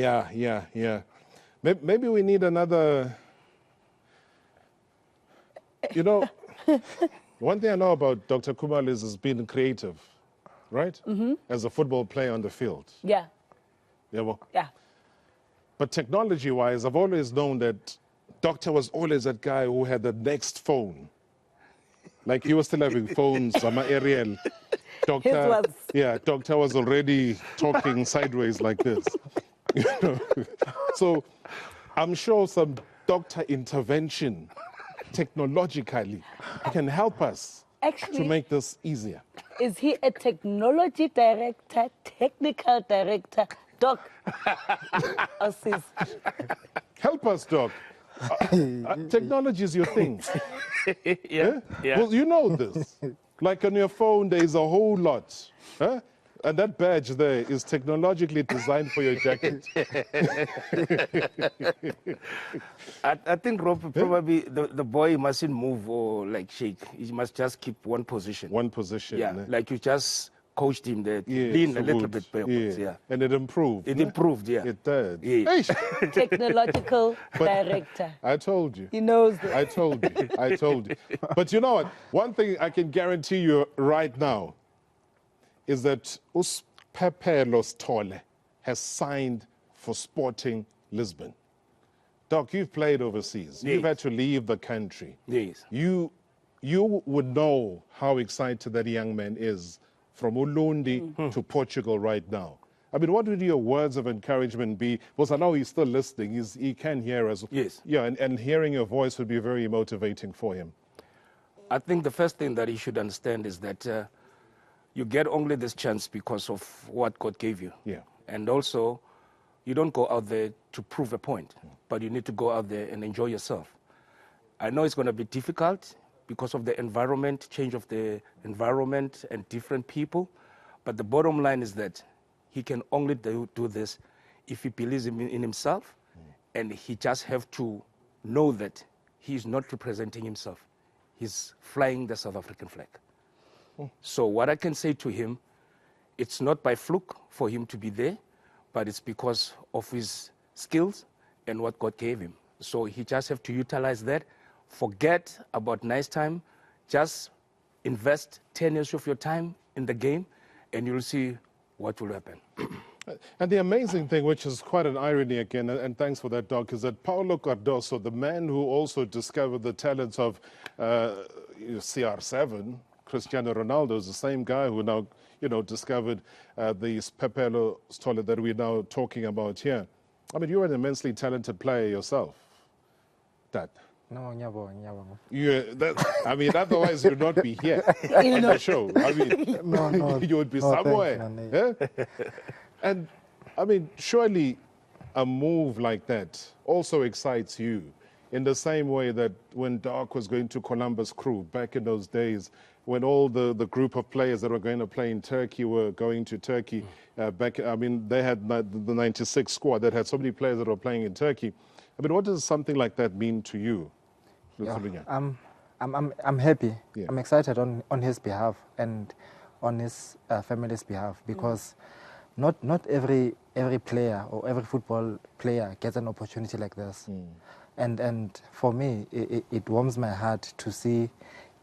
Yeah. Maybe we need another, you know, one thing I know about Dr. Khumalo is he's been creative, right? As a football player on the field. Yeah. Yeah. But technology-wise, I've always known that Doctor was always that guy who had the next phone. Like he was still having phones, I'm Ariel. Doctor was already talking sideways like this. You know? So I'm sure some doctor intervention technologically can help us to make this easier. Is he a technology director, technical director, Doc? Help us, Doc. Technology is your thing. Yeah. Well, you know this. Like on your phone, there is a whole lot. Huh? And that badge there is technologically designed for your jacket. I think, Rob, probably the boy mustn't move or like shake. He must just keep one position. One position. Yeah, like you just coached him there, lean a little bit backwards. Yeah. And it improved. It improved, yeah. It did. Yeah. Technological director. I told you. He knows that. I told you. But you know what? One thing I can guarantee you right now is that Pepelo Stole has signed for Sporting Lisbon. Doc, you've played overseas. Yes. You've had to leave the country. Yes. You would know how excited that young man is from Ulundi to Portugal right now. I mean, what would your words of encouragement be? Because I know he's still listening. He can hear us. Yes. Yeah, and hearing your voice would be very motivating for him. I think the first thing that he should understand is that you get only this chance because of what God gave you. Yeah. And also, you don't go out there to prove a point, but you need to go out there and enjoy yourself. I know it's going to be difficult because of the environment, change of the environment and different people, but the bottom line is that he can only do this if he believes in himself, and he just have to know that he's not representing himself. He's flying the South African flag. So what I can say to him, it's not by fluke for him to be there, but it's because of his skills and what God gave him. So he just have to utilize that, forget about nice time, just invest 10 years of your time in the game, and you'll see what will happen. And the amazing thing, which is quite an irony again, and thanks for that, Doc, is that Paulo Cardoso, the man who also discovered the talents of CR7, Cristiano Ronaldo, is the same guy who now, discovered the Pepelo Stole that we're now talking about here. I mean, you're an immensely talented player yourself, Dad. No, nyabo. I mean, otherwise you'd not be here on the show. I mean, no, you would be somewhere. Yeah? And, I mean, surely a move like that also excites you in the same way that when Doc was going to Columbus Crew back in those days, when all the group of players that were going to play in Turkey were going to Turkey they had the 96 squad that had so many players that were playing in Turkey. I mean, what does something like that mean to you? Yeah, I'm happy. Yeah. I'm excited on his behalf and on his family's behalf, because not every player or every football player gets an opportunity like this. And for me, it warms my heart to see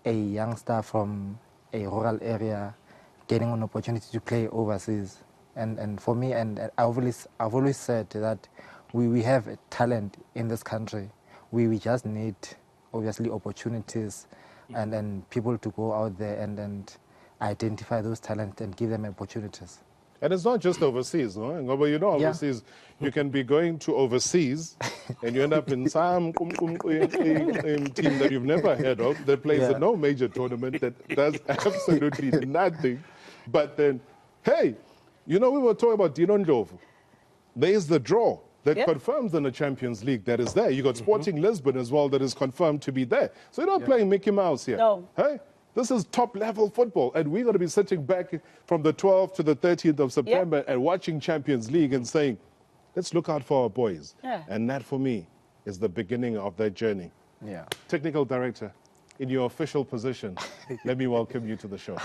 a youngster from a rural area getting an opportunity to play overseas. And for me, and I've always said that we have a talent in this country. We just need, obviously, opportunities and people to go out there and identify those talents and give them opportunities. And it's not just overseas, no? But overseas, you can be going to overseas and you end up in some team that you've never heard of, that plays in no major tournament, that does absolutely nothing. But then, hey, we were talking about Dino Ndlovu. There is the draw that confirms in the Champions League that is there. You got Sporting Lisbon as well that is confirmed to be there. So you're not playing Mickey Mouse here. No. Hey? This is top-level football, and we're going to be sitting back from the 12th to the 13th of September and watching Champions League and saying, let's look out for our boys. Yeah. And that, for me, is the beginning of their journey. Yeah. Technical Director, in your official position, let me welcome you to the show.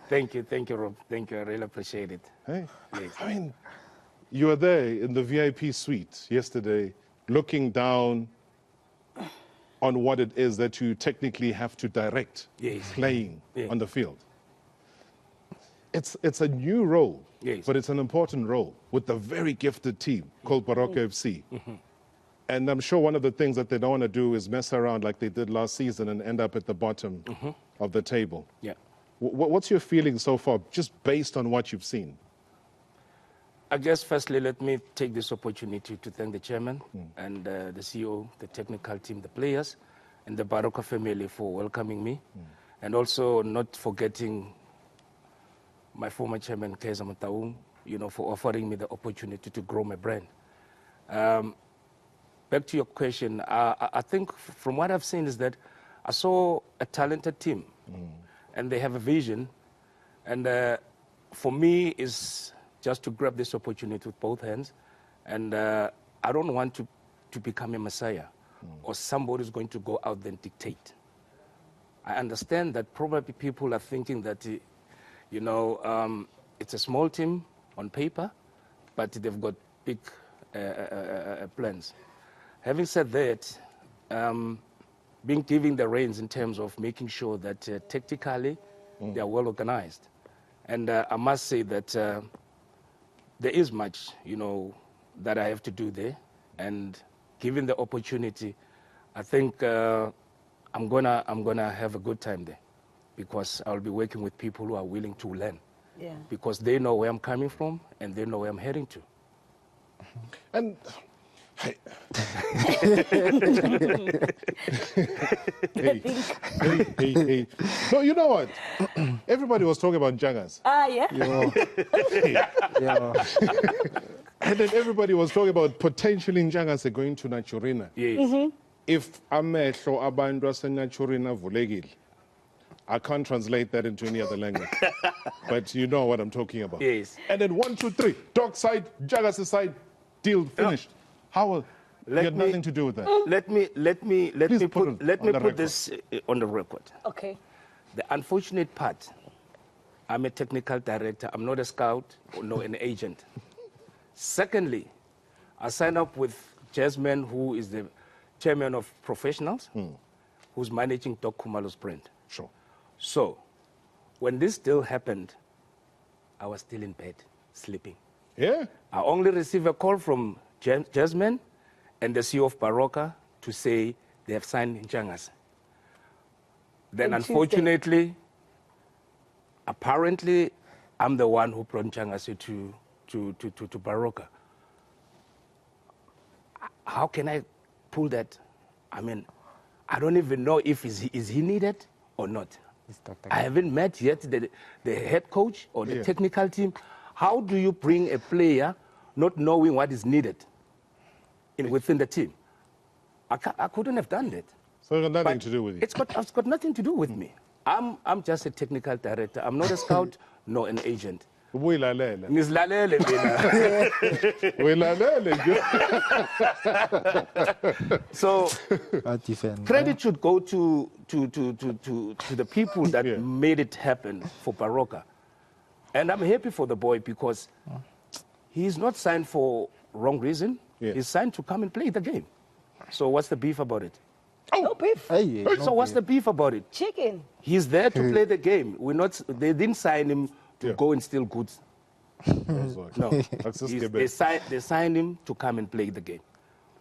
Thank you, Rob. Thank you. I really appreciate it. Hey? Yes. I mean, You were there in the VIP suite yesterday, looking down on what it is that you technically have to direct playing on the field. It's a new role, but it's an important role with a very gifted team called Baroka FC. And I'm sure one of the things that they don't want to do is mess around like they did last season and end up at the bottom of the table. Yeah. What's your feeling so far, just based on what you've seen? I guess firstly, let me take this opportunity to thank the chairman and the CEO, the technical team, the players, and the Baroka family for welcoming me. And also not forgetting my former chairman, Keza Mataung, for offering me the opportunity to grow my brand. Back to your question, I think from what I've seen is that I saw a talented team, and they have a vision. And for me, is just to grab this opportunity with both hands. And I don't want to become a messiah or somebody who's going to go out there and dictate. I understand that probably people are thinking that, it's a small team on paper, but they've got big plans. Having said that, being given the reins in terms of making sure that tactically they are well organized. And I must say that there is much, that I have to do there. And given the opportunity, I think I'm gonna have a good time there, because I'll be working with people who are willing to learn. Yeah. Because they know where I'm coming from and they know where I'm heading to. And hey. hey. No, you know what? Everybody was talking about Njangas. Yeah. And then everybody was talking about potentially Njangas going to Naturina. Yes. If amehlo abantu aseNaturina vulekile, I can't translate that into any other language. But you know what I'm talking about. Yes. And then 1, 2, 3, dog side, Njangas side, deal finished. How will you had nothing to do with that? Let me put this on the record. Okay. The unfortunate part, I'm a technical director. I'm not a scout or no an agent. Secondly, I signed up with Jasmine, who is the chairman of professionals, who's managing Doc Khumalo's brand. Sure. So, when this deal happened, I was still in bed, sleeping. Yeah? I only received a call from Jasmine and the CEO of Baroka to say they have signed Njangas. Then, unfortunately, apparently, I'm the one who brought Njangas to Baroka. How can I pull that? I mean, I don't even know if is he needed or not. I haven't met yet the head coach or the technical team. How do you bring a player not knowing what is needed within the team? I couldn't have done that. So it's got nothing to do with you? It's got nothing to do with me. I'm just a technical director. I'm not a scout, nor an agent. Ngizilalele So credit should go to the people that made it happen for Baroka. And I'm happy for the boy because he's not signed for wrong reason. He's signed to come and play the game. So what's the beef about it? No beef. So what's the beef about it? Chicken. He's there to play the game. They didn't sign him to go and steal goods. No, they signed him to come and play the game.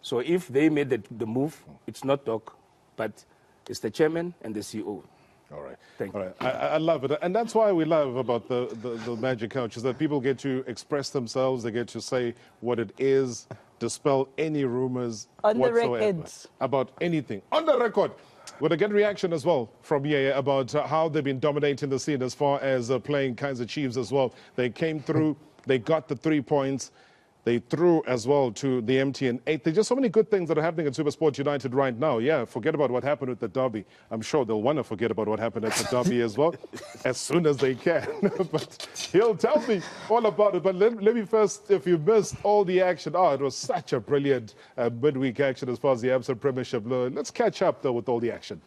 So if they made the move, it's not Doc, but it's the chairman and the CEO. All right. Thank you. All right. I love it. And that's why we love about the Magic Couch, is that people get to express themselves, they get to say what it is, dispel any rumors on whatsoever the record about anything. On the record. We're going to get reaction as well from Yaya about how they've been dominating the scene as far as playing Kaizer Chiefs as well. They came through, they got the 3 points, they threw as well to the MTN 8. There's just so many good things that are happening at SuperSport United right now. Yeah, forget about what happened with the derby. I'm sure they'll want to forget about what happened at the derby as well, as soon as they can. But he'll tell me all about it. But let me first, if you missed all the action, it was such a brilliant midweek action as far as the Absa Premiership. Let's catch up, though, with all the action.